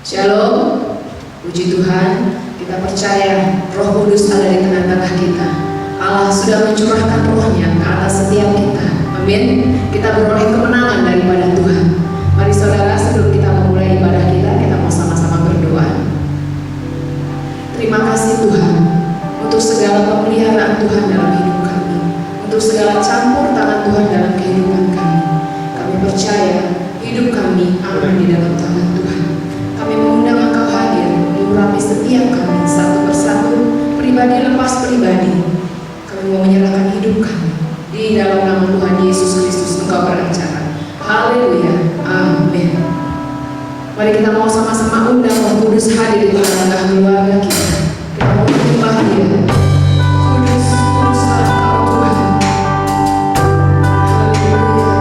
Shalom, puji Tuhan, kita percaya Roh Kudus ada di tengah-tengah kita. Allah sudah mencurahkan rohnya ke atas setiap kita. Amin. Kita beroleh kemenangan daripada Tuhan. Mari saudara, sebelum kita memulai ibadah kita mau sama-sama berdoa. Terima kasih Tuhan untuk segala pemeliharaan Tuhan dalam hidup kami, untuk segala campur tangan Tuhan dalam kehidupan kami. Kami percaya hidup kami aman di dalam tangan Tuhan. Kami mengundang Engkau hadir mengurapi setiap kami satu persatu, pribadi lepas pribadi. Kami mau menyerahkan hidup kami di dalam nama Tuhan Yesus Kristus. Engkau beracara. Haleluya. Amin. Mari kita mau sama-sama undang Roh Kudus hadir di tengah-tengah keluarga kita. Kita mau menyembah Dia. Kudus, kuduslah Engkau Tuhan. Haleluya.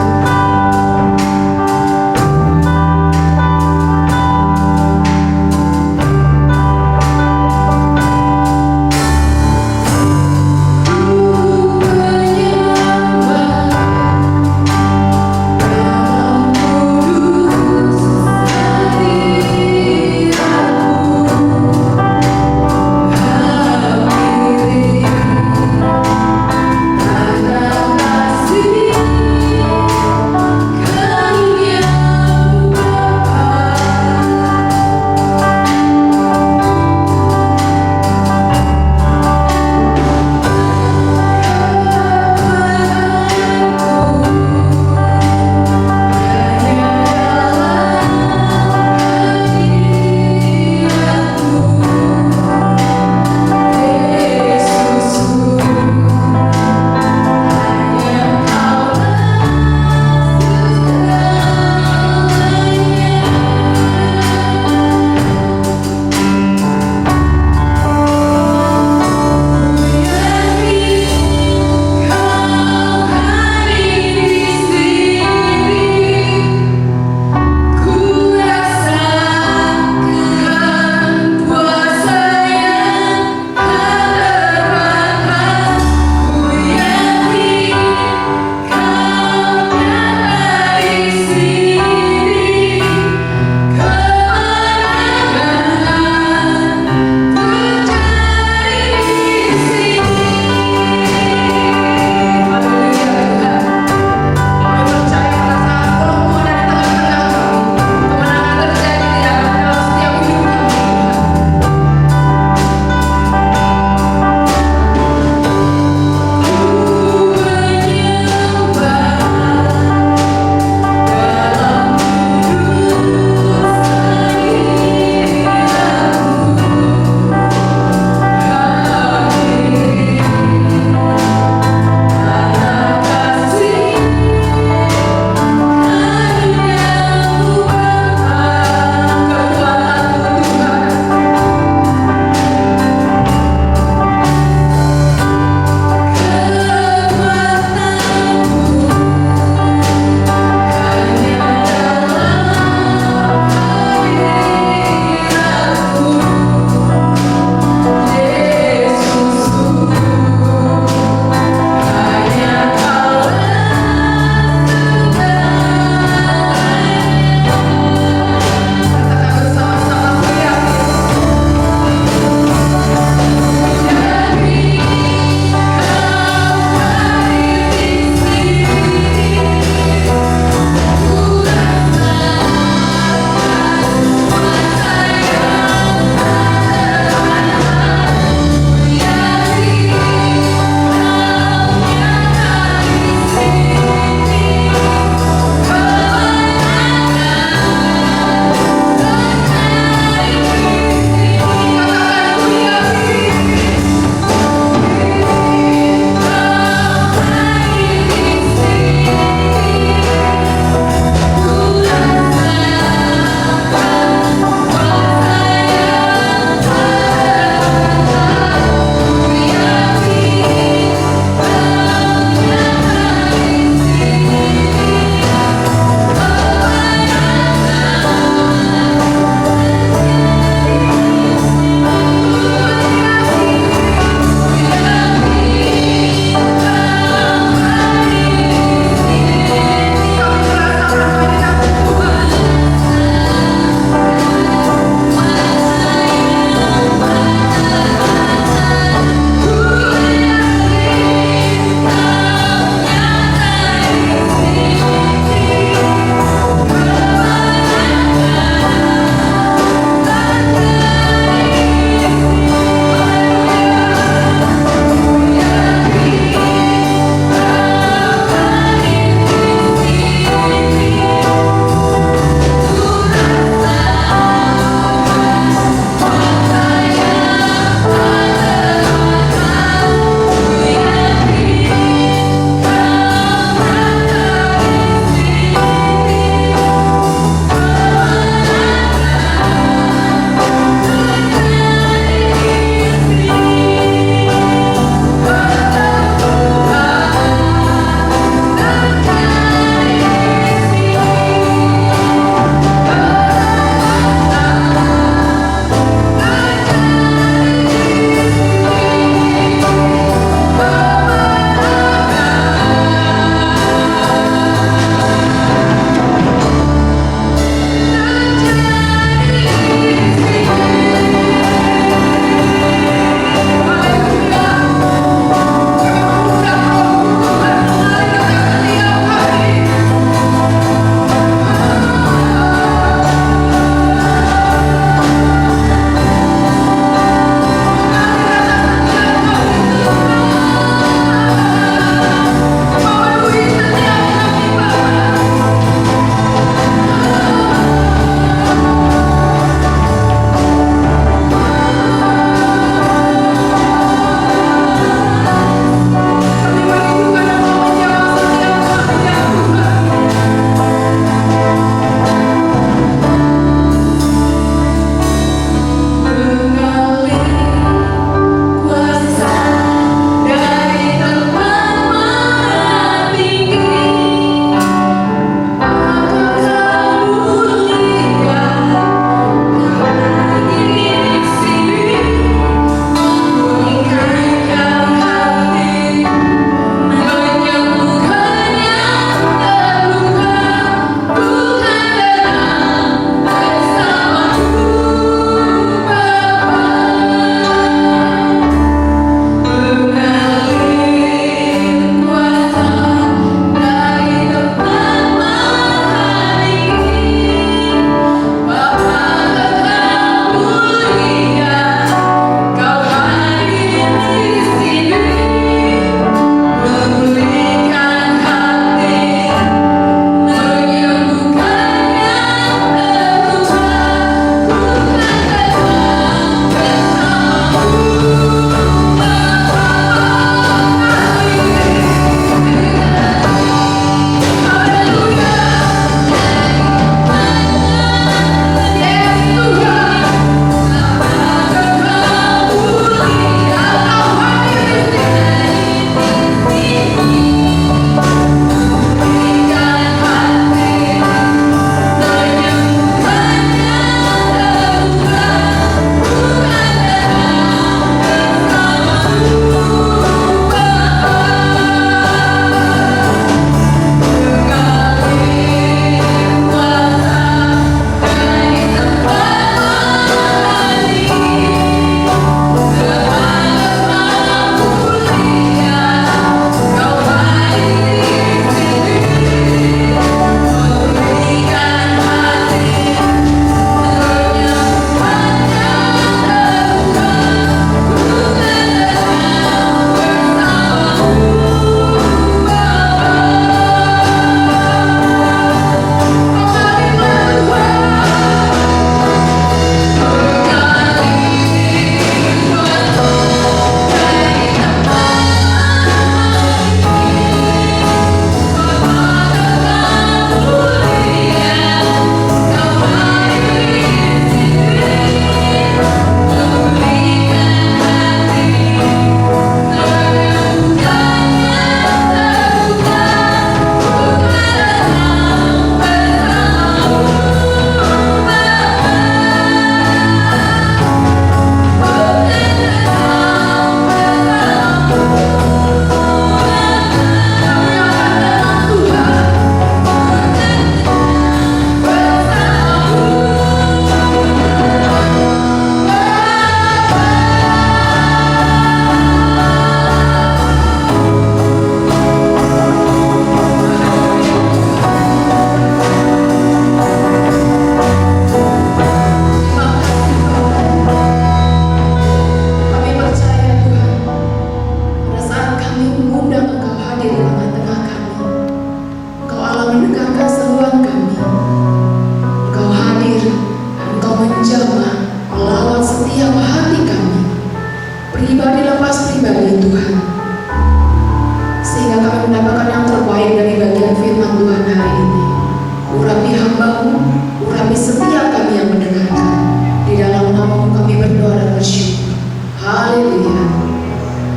hamba-Mu, urapi setiap kami yang mendengarkan. Di dalam nama-Mu kami berdoa dan bersyukur. Haleluya.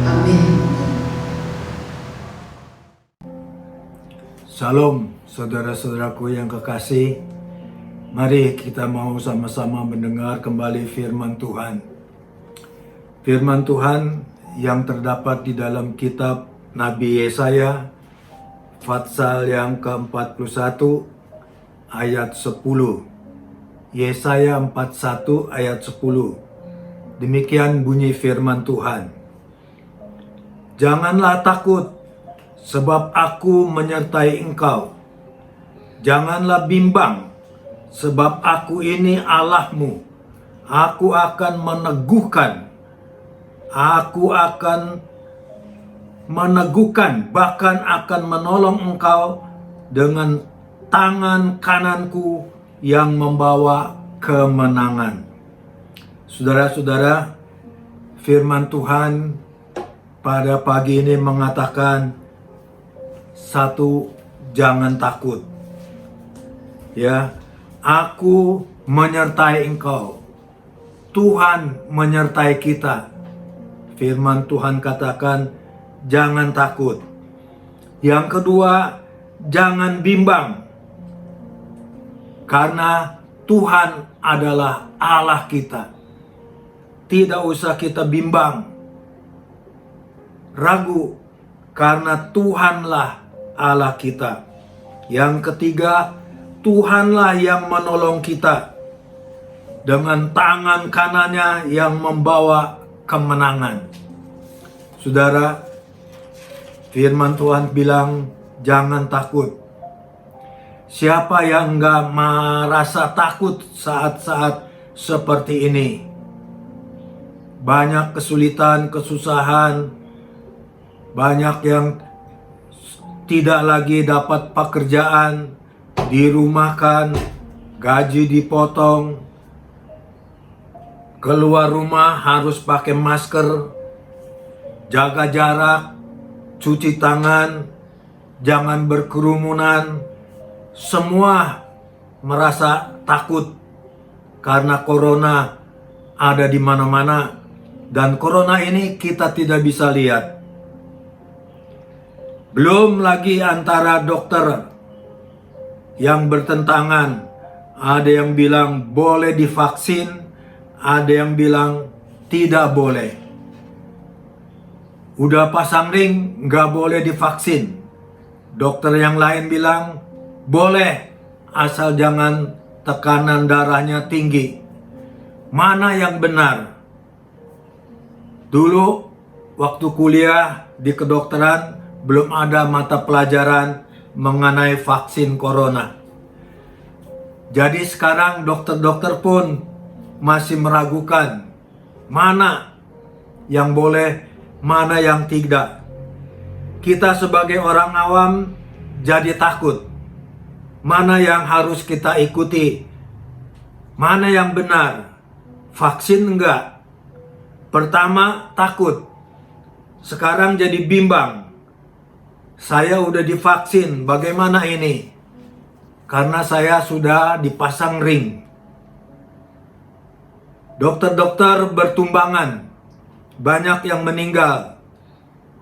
Amin. Salam saudara-saudaraku yang kekasih. Mari kita mau sama-sama mendengar kembali firman Tuhan. Firman Tuhan yang terdapat di dalam kitab Nabi Yesaya, pasal yang ke-41 ayat 10. Yesaya 41 ayat 10. Demikian bunyi firman Tuhan. Janganlah takut, sebab aku menyertai engkau. Janganlah bimbang, sebab aku ini Allahmu. Aku akan meneguhkan, bahkan akan menolong engkau dengan tangan kananku yang membawa kemenangan. Saudara-saudara, firman Tuhan pada pagi ini mengatakan, satu, jangan takut. Ya, aku menyertai engkau. Tuhan menyertai kita. Firman Tuhan katakan, jangan takut. Yang kedua, jangan bimbang. Karena Tuhan adalah Allah kita. Tidak usah kita bimbang, ragu, karena Tuhanlah Allah kita. Yang ketiga, Tuhanlah yang menolong kita dengan tangan kanannya yang membawa kemenangan. Saudara, firman Tuhan bilang, jangan takut. Siapa yang gak merasa takut saat-saat seperti ini? Banyak kesulitan, kesusahan, banyak yang tidak lagi dapat pekerjaan, dirumahkan, gaji dipotong, keluar rumah harus pakai masker, jaga jarak, cuci tangan, jangan berkerumunan. Semua merasa takut karena corona ada di mana-mana, dan corona ini kita tidak bisa lihat. Belum lagi antara dokter yang bertentangan. Ada yang bilang boleh divaksin, ada yang bilang tidak boleh. Udah pasang ring, nggak boleh divaksin. Dokter yang lain bilang boleh, asal jangan tekanan darahnya tinggi. Mana yang benar? Dulu waktu kuliah di kedokteran belum ada mata pelajaran mengenai vaksin corona. Jadi sekarang dokter-dokter pun masih meragukan mana yang boleh, mana yang tidak. Kita sebagai orang awam jadi takut. Mana yang harus kita ikuti? Mana yang benar? Vaksin enggak? Pertama takut, sekarang jadi bimbang. Saya udah divaksin, bagaimana ini? Karena saya sudah dipasang ring. Dokter-dokter bertumbangan, banyak yang meninggal.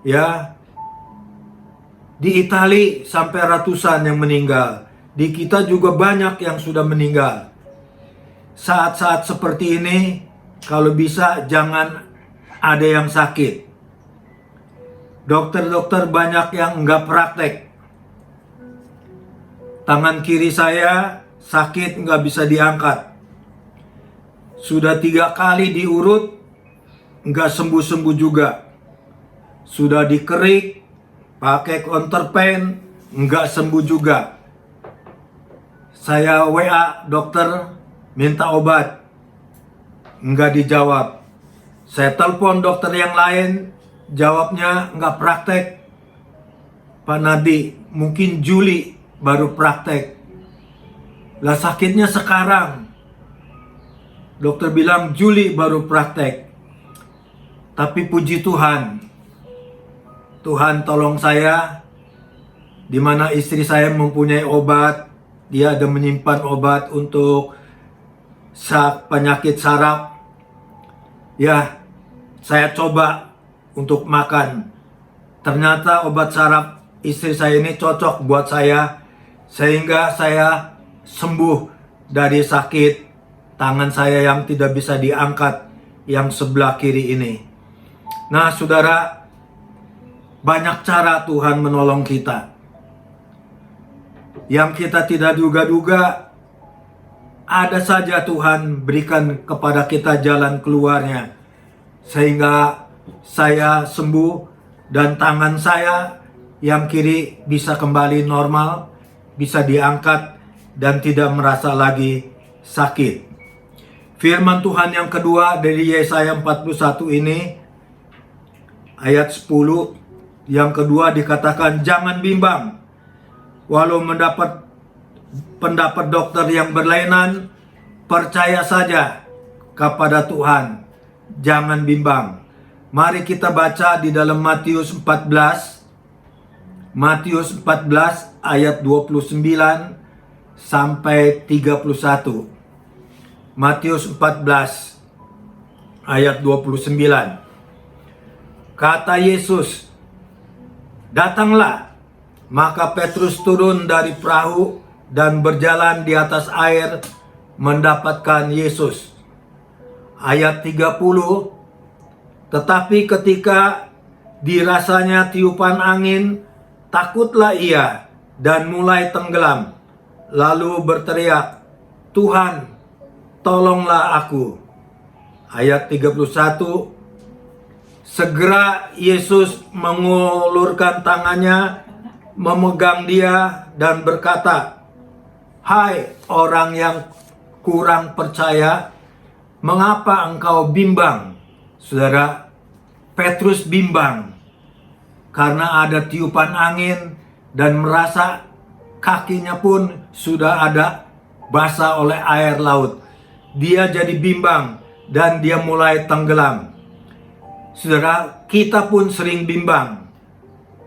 Ya, di Italia sampai ratusan yang meninggal. Di kita juga banyak yang sudah meninggal. Saat-saat seperti ini, kalau bisa jangan ada yang sakit. Dokter-dokter banyak yang enggak praktek. Tangan kiri saya sakit, enggak bisa diangkat. Sudah 3 kali diurut, enggak sembuh-sembuh juga. Sudah dikerik, pakai counterpen, enggak sembuh juga. Saya WA dokter, minta obat, enggak dijawab. Saya telepon dokter yang lain, jawabnya enggak praktek. Pak Nadi, mungkin Juli baru praktek. Lah sakitnya sekarang. Dokter bilang Juli baru praktek. Tapi puji Tuhan, Tuhan tolong saya, di mana istri saya mempunyai obat, dia ada menyimpan obat untuk penyakit saraf. Ya, saya coba untuk makan. Ternyata obat saraf istri saya ini cocok buat saya, sehingga saya sembuh dari sakit tangan saya yang tidak bisa diangkat, yang sebelah kiri ini. Nah, saudara, banyak cara Tuhan menolong kita. Yang kita tidak duga-duga, ada saja Tuhan berikan kepada kita jalan keluarnya. Sehingga saya sembuh dan tangan saya yang kiri bisa kembali normal, bisa diangkat dan tidak merasa lagi sakit. Firman Tuhan yang kedua dari Yesaya 41 ini, ayat 10, yang kedua dikatakan, jangan bimbang. Walau mendapat pendapat dokter yang berlainan, percaya saja kepada Tuhan. Jangan bimbang. Mari kita baca di dalam Matius 14. Matius 14 ayat 29 sampai 31. Matius 14 ayat 29. Kata Yesus, datanglah. Maka Petrus turun dari perahu dan berjalan di atas air mendapatkan Yesus. Ayat 30. Tetapi ketika dirasanya tiupan angin, takutlah ia dan mulai tenggelam. Lalu berteriak, Tuhan, tolonglah aku. Ayat 31. Segera Yesus mengulurkan tangannya, memegang dia dan berkata, hai orang yang kurang percaya, mengapa engkau bimbang? Saudara, Petrus bimbang karena ada tiupan angin dan merasa kakinya pun sudah ada basah oleh air laut. Dia jadi bimbang dan dia mulai tenggelam. Saudara, kita pun sering bimbang,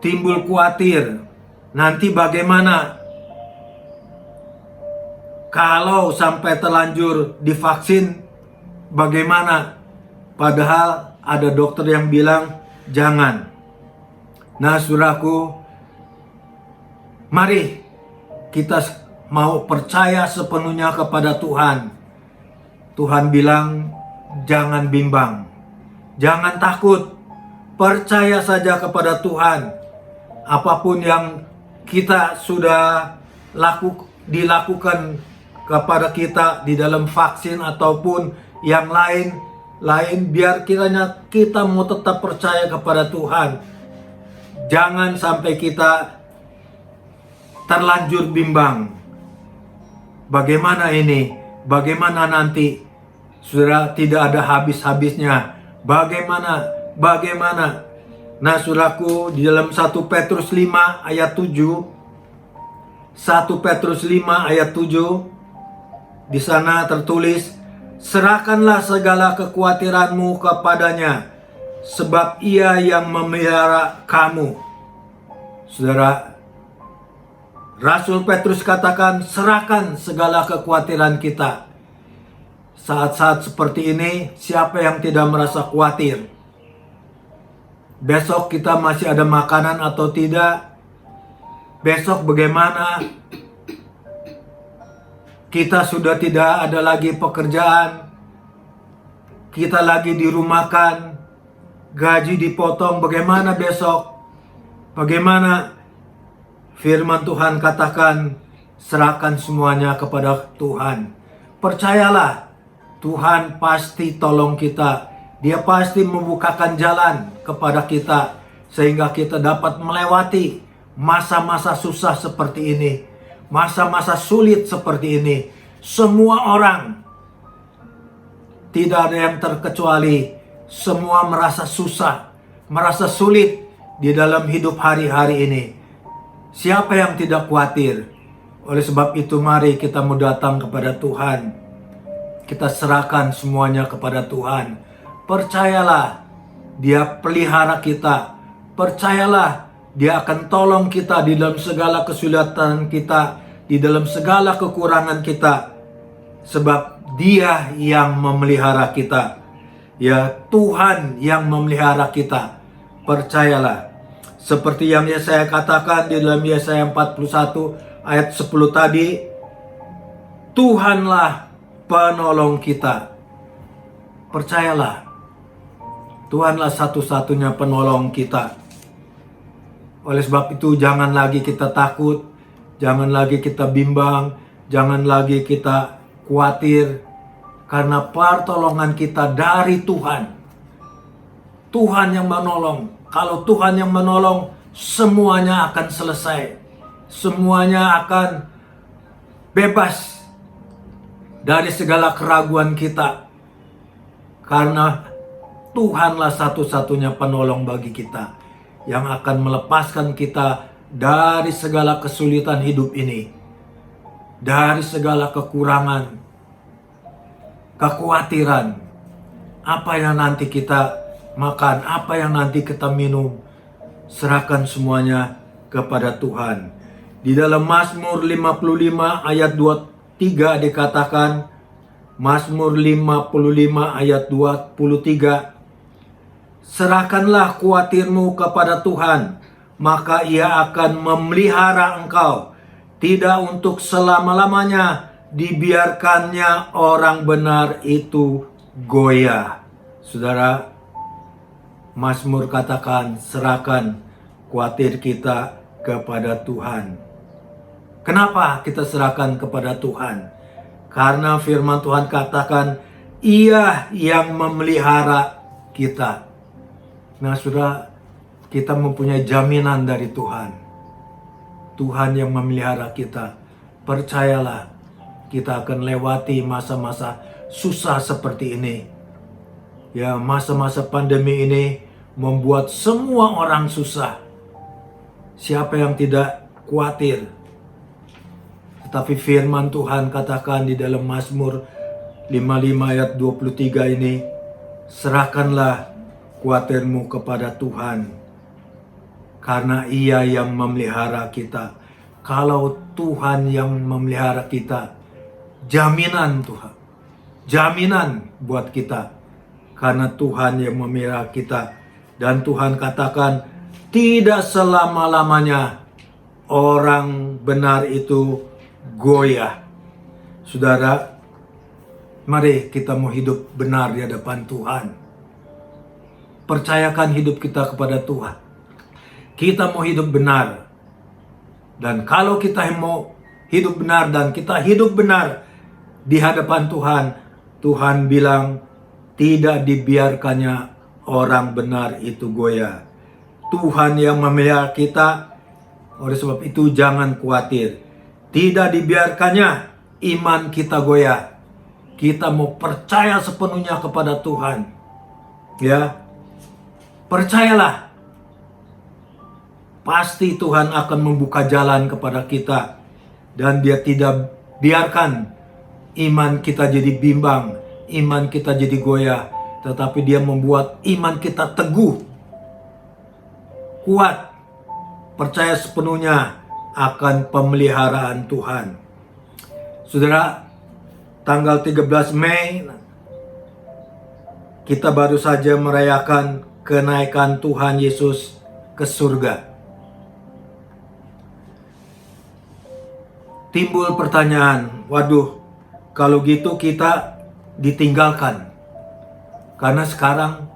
timbul khawatir. Nanti bagaimana kalau sampai terlanjur divaksin, bagaimana? Padahal ada dokter yang bilang jangan. Nah, saudaraku, mari kita mau percaya sepenuhnya kepada Tuhan. Tuhan bilang jangan bimbang, jangan takut, percaya saja kepada Tuhan. Apapun yang kita sudah dilakukan kepada kita di dalam vaksin ataupun yang lain, biar kiranya kita mau tetap percaya kepada Tuhan. Jangan sampai kita terlanjur bimbang. Bagaimana ini? Bagaimana nanti? Saudara, tidak ada habis-habisnya. Bagaimana? Nah, saudaraku, di dalam 1 Petrus 5 ayat 7, 1 Petrus 5 ayat 7, di sana tertulis, serahkanlah segala kekhawatiranmu kepadanya, sebab ia yang memelihara kamu. Saudara, Rasul Petrus katakan, serahkan segala kekhawatiran kita. Saat-saat seperti ini, siapa yang tidak merasa khawatir? Besok kita masih ada makanan atau tidak? Besok bagaimana? Kita sudah tidak ada lagi pekerjaan. Kita lagi dirumahkan. Gaji dipotong. Bagaimana besok? Bagaimana? Firman Tuhan katakan, serahkan semuanya kepada Tuhan. Percayalah, Tuhan pasti tolong kita. Dia pasti membukakan jalan kepada kita sehingga kita dapat melewati masa-masa susah seperti ini, masa-masa sulit seperti ini. Semua orang, tidak ada yang terkecuali, semua merasa susah, merasa sulit di dalam hidup hari-hari ini. Siapa yang tidak khawatir? Oleh sebab itu, mari kita mau datang kepada Tuhan. Kita serahkan semuanya kepada Tuhan. Percayalah, Dia pelihara kita. Percayalah, Dia akan tolong kita di dalam segala kesulitan kita, di di dalam segala kekurangan kita, sebab Dia yang memelihara kita. Ya, Tuhan yang memelihara kita. Percayalah. Seperti yang Yesaya katakan di dalam Yesaya 41 ayat 10 tadi, Tuhanlah penolong kita. Percayalah, Tuhanlah satu-satunya penolong kita. Oleh sebab itu jangan lagi kita takut, jangan lagi kita bimbang, jangan lagi kita khawatir, karena pertolongan kita dari Tuhan. Tuhan yang menolong. Kalau Tuhan yang menolong, semuanya akan selesai. Semuanya akan bebas dari segala keraguan kita. Karena Tuhanlah satu-satunya penolong bagi kita, yang akan melepaskan kita dari segala kesulitan hidup ini, dari segala kekurangan, kekhawatiran, apa yang nanti kita makan, apa yang nanti kita minum, serahkan semuanya kepada Tuhan. Di dalam Mazmur 55 ayat 23 dikatakan, Mazmur 55 ayat 23, serahkanlah khawatirmu kepada Tuhan, maka Ia akan memelihara engkau. Tidak untuk selama-lamanya dibiarkannya orang benar itu goyah. Saudara, Mazmur katakan, serahkan khawatir kita kepada Tuhan. Kenapa kita serahkan kepada Tuhan? Karena firman Tuhan katakan, Ia yang memelihara kita. Nah, saudara, kita mempunyai jaminan dari Tuhan. Tuhan yang memelihara kita. Percayalah, kita akan lewati masa-masa susah seperti ini. Ya, masa-masa pandemi ini membuat semua orang susah. Siapa yang tidak khawatir? Tetapi firman Tuhan katakan di dalam Mazmur 55 ayat 23 ini, serahkanlah khawatirmu kepada Tuhan, karena Ia yang memelihara kita. Kalau Tuhan yang memelihara kita, jaminan Tuhan, jaminan buat kita, karena Tuhan yang memelihara kita. Dan Tuhan katakan, tidak selama-lamanya orang benar itu goyah. Saudara, mari kita mau hidup benar di hadapan Tuhan. Percayakan hidup kita kepada Tuhan. Kita mau hidup benar. Dan kalau kita mau hidup benar dan kita hidup benar di hadapan Tuhan, Tuhan bilang tidak dibiarkannya orang benar itu goyah. Tuhan yang memelihara kita. Oleh sebab itu jangan khawatir. Tidak dibiarkannya iman kita goyah. Kita mau percaya sepenuhnya kepada Tuhan. Ya, percayalah. Pasti Tuhan akan membuka jalan kepada kita. Dan Dia tidak biarkan iman kita jadi bimbang, iman kita jadi goyah. Tetapi Dia membuat iman kita teguh, kuat, percaya sepenuhnya akan pemeliharaan Tuhan. Saudara, tanggal 13 Mei kita baru saja merayakan kenaikan Tuhan Yesus ke surga. Timbul pertanyaan, waduh, kalau gitu kita ditinggalkan. Karena sekarang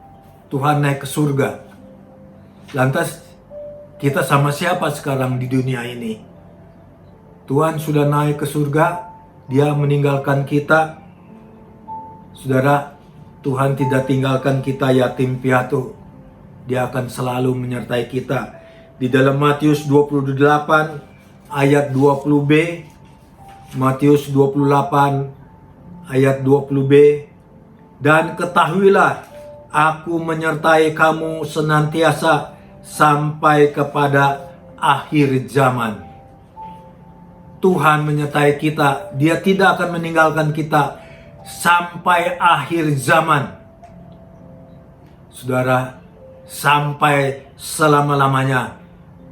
Tuhan naik ke surga. Lantas kita sama siapa sekarang di dunia ini? Tuhan sudah naik ke surga, Dia meninggalkan kita. Saudara, Tuhan tidak tinggalkan kita yatim piatu. Dia akan selalu menyertai kita. Di dalam Matius 28 ayat 20b, Matius 28 ayat 20b, dan ketahuilah, aku menyertai kamu senantiasa sampai kepada akhir zaman. Tuhan menyertai kita. Dia tidak akan meninggalkan kita sampai akhir zaman. Saudara, sampai selama-lamanya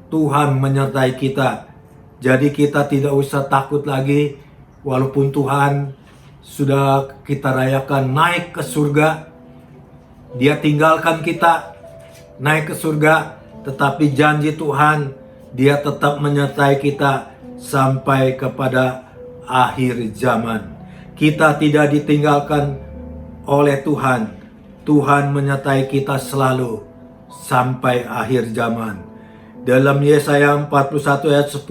Tuhan menyertai kita. Jadi kita tidak usah takut lagi, walaupun Tuhan sudah kita rayakan naik ke surga. Dia tinggalkan kita naik ke surga, tetapi janji Tuhan, Dia tetap menyertai kita sampai kepada akhir zaman. Kita tidak ditinggalkan oleh Tuhan. Tuhan menyertai kita selalu sampai akhir zaman. Dalam Yesaya 41 ayat 10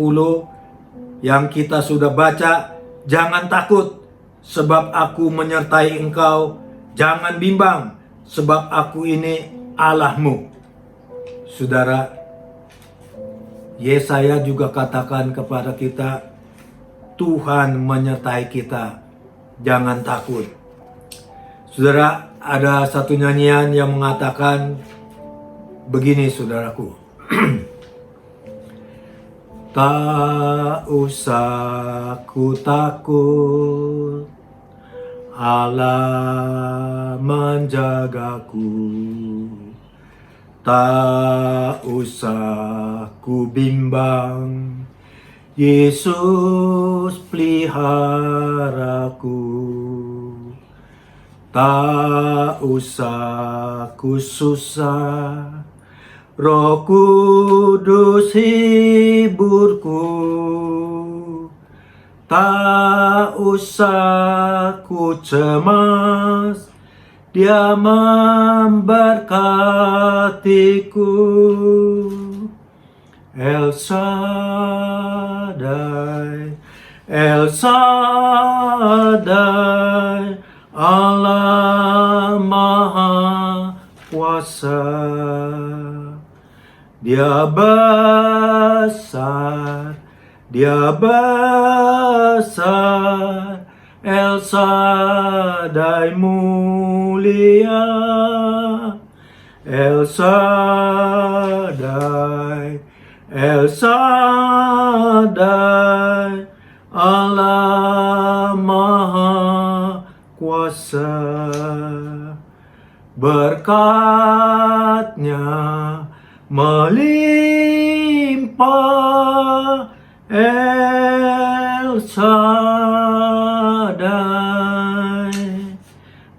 yang kita sudah baca, jangan takut sebab aku menyertai engkau. Jangan bimbang sebab aku ini Allahmu. Saudara, Yesaya juga katakan kepada kita, Tuhan menyertai kita. Jangan takut. Saudara, ada satu nyanyian yang mengatakan begini, saudaraku. Tak usah ku takut, Allah menjagaku. Tak usah ku bimbang, Yesus peliharaku. Tak usah ku susah, Roh Kudus hiburku. Tak usah ku cemas, Dia memberkatiku. El Shaddai, El Shaddai, Allah Maha Kuasa. Dia besar, Dia besar, El Shaddai mulia, El Shaddai, El Shaddai, Allah Maha Kuasa. Berkat-Nya melimpah, El Shaddai.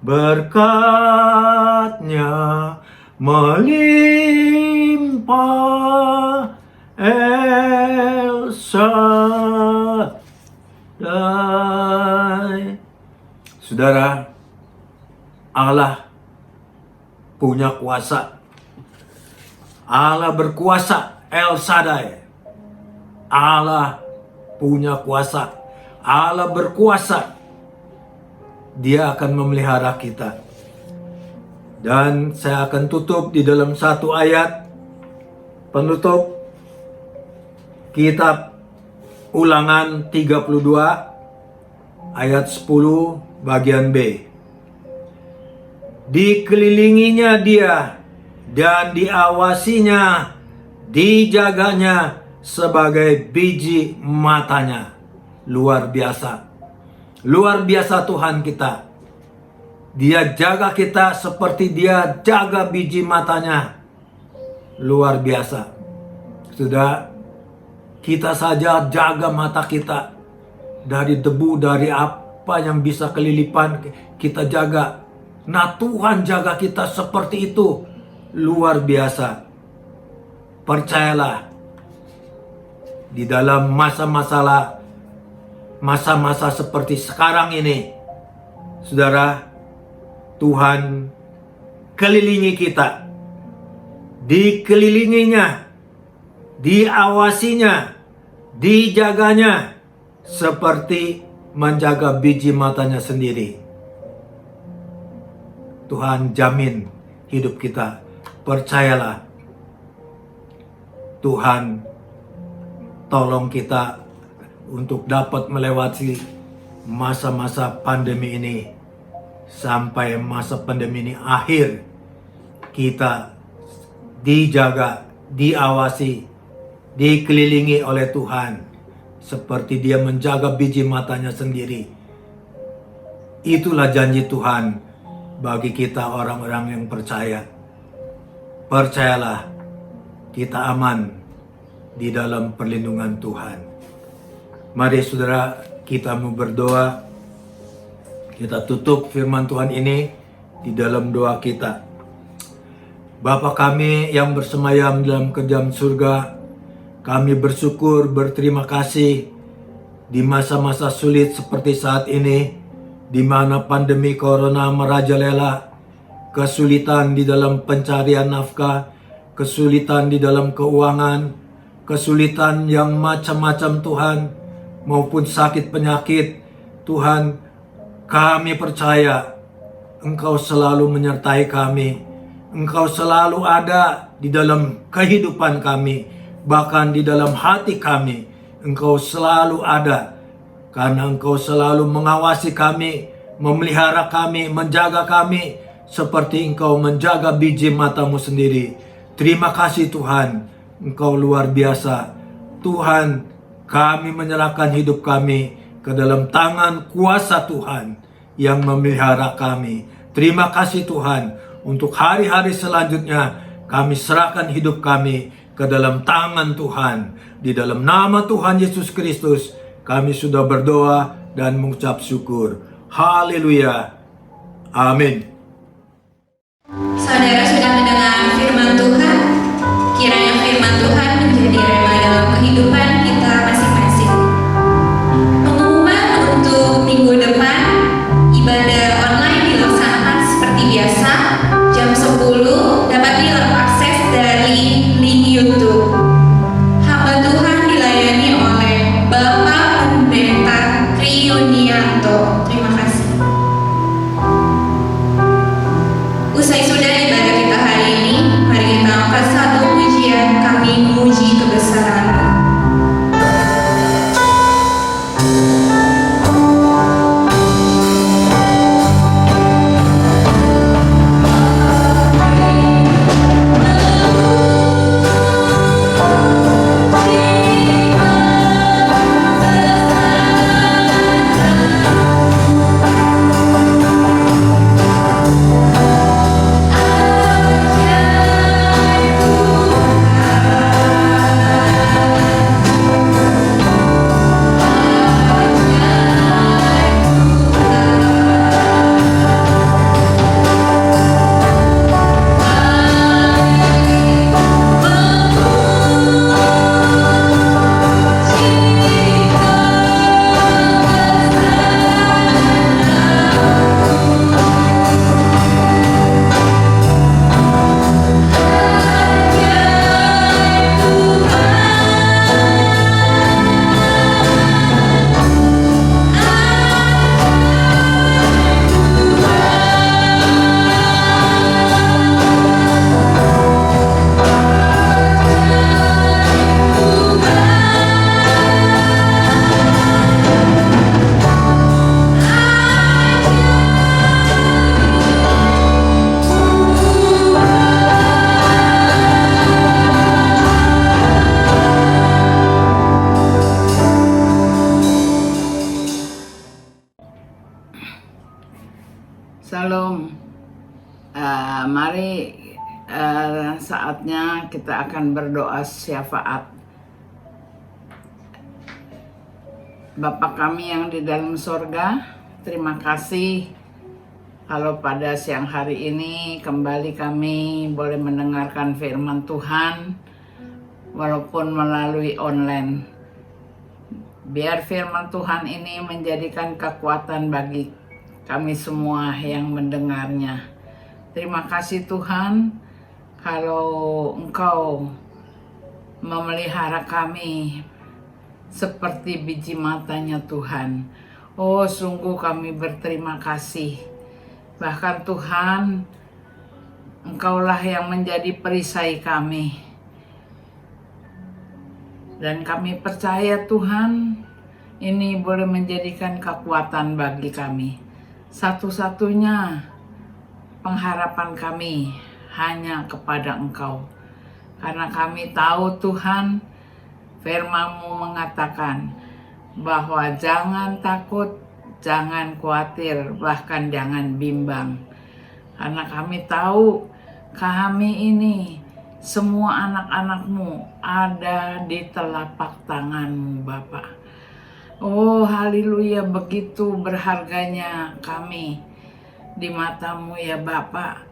Berkat-Nya melimpah, El Shaddai. Saudara, Allah punya kuasa. Allah berkuasa, El Shaddai. Allah punya kuasa. Allah berkuasa. Dia akan memelihara kita. Dan saya akan tutup di dalam satu ayat penutup kitab Ulangan 32 ayat 10 bagian B. Dikelilinginya Dia dan diawasinya, dijaganya sebagai biji matanya. Luar biasa. Luar biasa Tuhan kita. Dia jaga kita seperti Dia jaga biji matanya. Luar biasa. Sudah, kita saja jaga mata kita dari debu, dari apa yang bisa kelilipan, kita jaga. Nah, Tuhan jaga kita seperti itu. Luar biasa. Percayalah, di dalam masa-masa seperti sekarang ini, saudara, Tuhan kelilingi kita. Dikelilinginya, diawasinya, dijaganya seperti menjaga biji matanya sendiri. Tuhan jamin hidup kita. Percayalah, Tuhan tolong kita untuk dapat melewati masa-masa pandemi ini. Sampai masa pandemi ini akhir, kita dijaga, diawasi, dikelilingi oleh Tuhan. Seperti Dia menjaga biji matanya sendiri. Itulah janji Tuhan bagi kita orang-orang yang percaya. Percayalah, kita aman di dalam perlindungan Tuhan. Mari saudara, kita mau berdoa. Kita tutup firman Tuhan ini di dalam doa kita. Bapa kami yang bersemayam dalam kerajaan surga, kami bersyukur, berterima kasih di masa-masa sulit seperti saat ini, di mana pandemi corona merajalela, kesulitan di dalam pencarian nafkah, kesulitan di dalam keuangan, kesulitan yang macam-macam Tuhan, maupun sakit penyakit. Tuhan, kami percaya Engkau selalu menyertai kami. Engkau selalu ada di dalam kehidupan kami, bahkan di dalam hati kami. Engkau selalu ada, karena Engkau selalu mengawasi kami, memelihara kami, menjaga kami, seperti Engkau menjaga biji matamu sendiri. Terima kasih Tuhan, Engkau luar biasa. Tuhan, kami menyerahkan hidup kami ke dalam tangan kuasa Tuhan yang memelihara kami. Terima kasih Tuhan, untuk hari-hari selanjutnya kami serahkan hidup kami ke dalam tangan Tuhan. Di dalam nama Tuhan Yesus Kristus kami sudah berdoa dan mengucap syukur. Haleluya. Amin. Saudara sudah mendengar firman Tuhan? Kiranya firman Tuhan menjadi rema dalam kehidupan kita masing-masing. Pengumuman untuk minggu depan, ibadah online dilaksanakan seperti biasa, jam 10 dapat diakses dari link YouTube. Hamba Tuhan dilayani oleh Bapak Pendeta Triunianto. Terima kasih. Usai sudah ibadah kita hari ini, mari kita angkat satu pujian, kami memuji kebesaran-Mu. Shalom. Mari saatnya kita akan berdoa syafaat. Bapa kami yang di dalam sorga, terima kasih kalau pada siang hari ini kembali kami boleh mendengarkan firman Tuhan walaupun melalui online. Biar firman Tuhan ini menjadikan kekuatan bagi kami semua yang mendengarnya. Terima kasih Tuhan, kalau Engkau memelihara kami seperti biji matanya Tuhan. Oh, sungguh kami berterima kasih. Bahkan Tuhan, Engkaulah yang menjadi perisai kami. Dan kami percaya Tuhan, ini boleh menjadikan kekuatan bagi kami. Satu-satunya pengharapan kami hanya kepada Engkau. Karena kami tahu Tuhan, firman-Mu mengatakan bahwa jangan takut, jangan khawatir, bahkan jangan bimbang. Karena kami tahu kami ini semua anak-anak-Mu ada di telapak tangan-Mu Bapa. Oh haleluya, begitu berharganya kami di mata-Mu ya Bapa.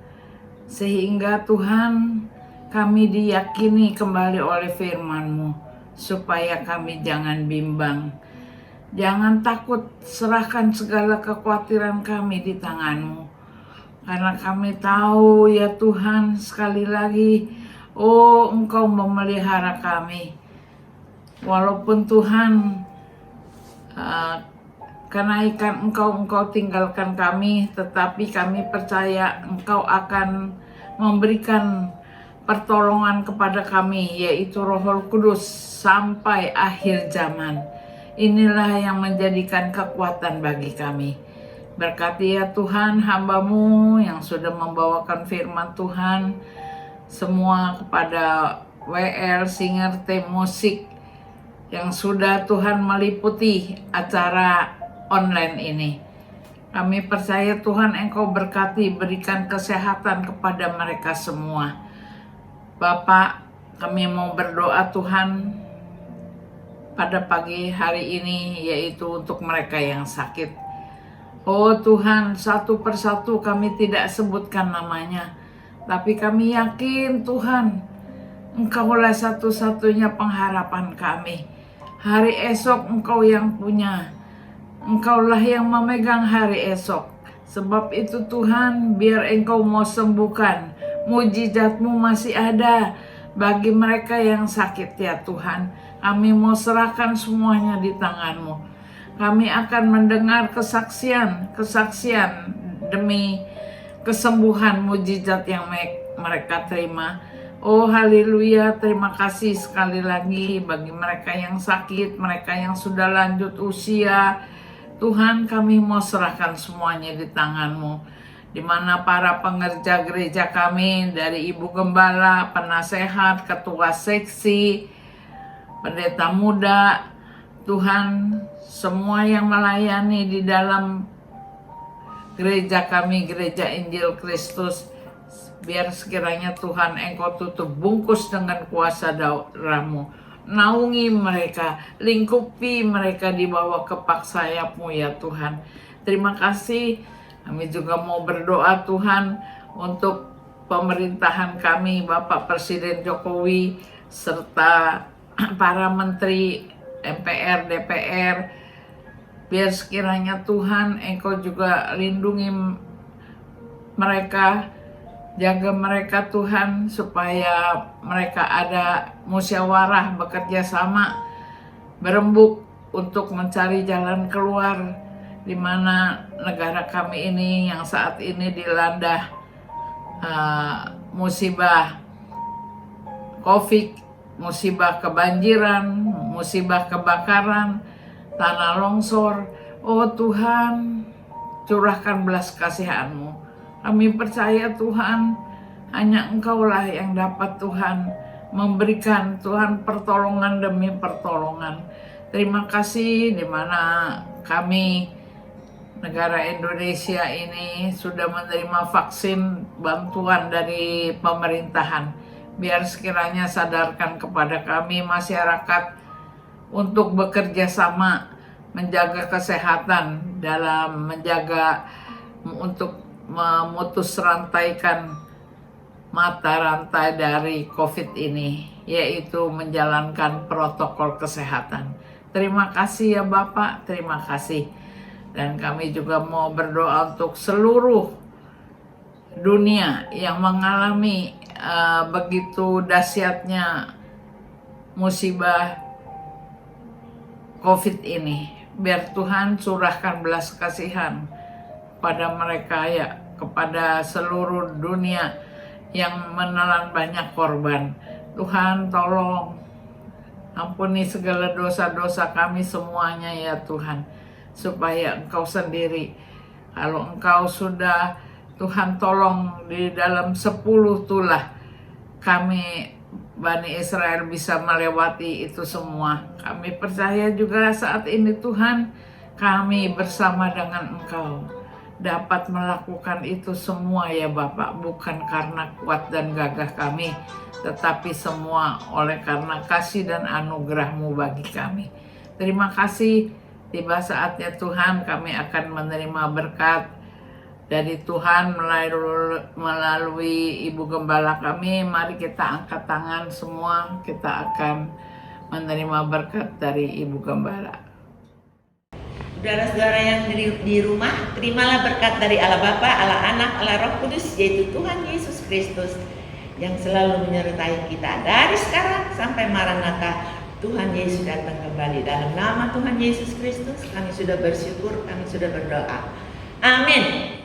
Sehingga Tuhan, kami diyakini kembali oleh firman-Mu, supaya kami jangan bimbang. Jangan takut, serahkan segala kekhawatiran kami di tangan-Mu. Karena kami tahu ya Tuhan, sekali lagi, oh Engkau memelihara kami. Walaupun Tuhan, kenaikan Engkau tinggalkan kami, tetapi kami percaya Engkau akan memberikan pertolongan kepada kami, yaitu Roh Kudus sampai akhir zaman. Inilah yang menjadikan kekuatan bagi kami. Berkati ya Tuhan hamba-Mu yang sudah membawakan firman Tuhan, semua kepada WL, Singer, Tim Musik, yang sudah Tuhan meliputi acara online ini. Kami percaya Tuhan Engkau berkati, berikan kesehatan kepada mereka semua. Bapak, kami mau berdoa Tuhan pada pagi hari ini, yaitu untuk mereka yang sakit. Oh Tuhan, satu persatu kami tidak sebutkan namanya, tapi kami yakin Tuhan, Engkaulah satu-satunya pengharapan kami. Hari esok Engkau yang punya, Engkaulah yang memegang hari esok. Sebab itu Tuhan, biar Engkau mau sembuhkan, mujizat-Mu masih ada bagi mereka yang sakit ya Tuhan. Kami mau serahkan semuanya di tangan-Mu. Kami akan mendengar kesaksian demi kesembuhan mujizat yang mereka terima. Oh haleluya, terima kasih sekali lagi bagi mereka yang sakit, mereka yang sudah lanjut usia. Tuhan, kami mau serahkan semuanya di tangan-Mu. Di mana para pengerja gereja kami, dari Ibu Gembala, penasehat, ketua seksi, pendeta muda, Tuhan, semua yang melayani di dalam gereja kami, Gereja Injil Kristus, biar sekiranya Tuhan Engkau tutup bungkus dengan kuasa darah-Mu, naungi mereka, lingkupi mereka di bawah kepak sayap-Mu ya Tuhan. Terima kasih. Kami juga mau berdoa Tuhan untuk pemerintahan kami, Bapak Presiden Jokowi, serta para menteri MPR, DPR, biar sekiranya Tuhan Engkau juga lindungi mereka, jaga mereka Tuhan, supaya mereka ada musyawarah, bekerja sama, berembuk untuk mencari jalan keluar, di mana negara kami ini yang saat ini dilanda musibah COVID, musibah kebanjiran, musibah kebakaran, tanah longsor. Oh Tuhan, curahkan belas kasihan-Mu. Kami percaya Tuhan, hanya Engkaulah yang dapat Tuhan memberikan Tuhan pertolongan demi pertolongan. Terima kasih di mana kami negara Indonesia ini sudah menerima vaksin bantuan dari pemerintahan. Biar sekiranya sadarkan kepada kami masyarakat untuk bekerja sama menjaga kesehatan dalam menjaga untuk memutus rantaikan mata rantai dari COVID ini, yaitu menjalankan protokol kesehatan. Terima kasih ya Bapak, terima kasih. Dan kami juga mau berdoa untuk seluruh dunia yang mengalami begitu dahsyatnya musibah COVID ini. Biar Tuhan curahkan belas kasihan pada mereka ya, kepada seluruh dunia yang menelan banyak korban. Tuhan tolong ampuni segala dosa-dosa kami semuanya ya Tuhan, supaya Engkau sendiri, kalau Engkau sudah Tuhan tolong di dalam 10 tulah kami Bani Israel bisa melewati itu semua. Kami percaya juga saat ini Tuhan, kami bersama dengan Engkau dapat melakukan itu semua ya Bapak, bukan karena kuat dan gagah kami, tetapi semua oleh karena kasih dan anugerah-Mu bagi kami. Terima kasih Tiba saatnya Tuhan, kami akan menerima berkat dari Tuhan melalui Ibu Gembala kami. Mari kita angkat tangan semua, kita akan menerima berkat dari Ibu Gembala. Saudara-saudara yang di rumah, terimalah berkat dari Allah Bapa, Allah Anak, Allah Roh Kudus, yaitu Tuhan Yesus Kristus yang selalu menyertai kita dari sekarang sampai Maranatha. Tuhan Yesus datang kembali. Dalam nama Tuhan Yesus Kristus kami sudah bersyukur, kami sudah berdoa. Amin.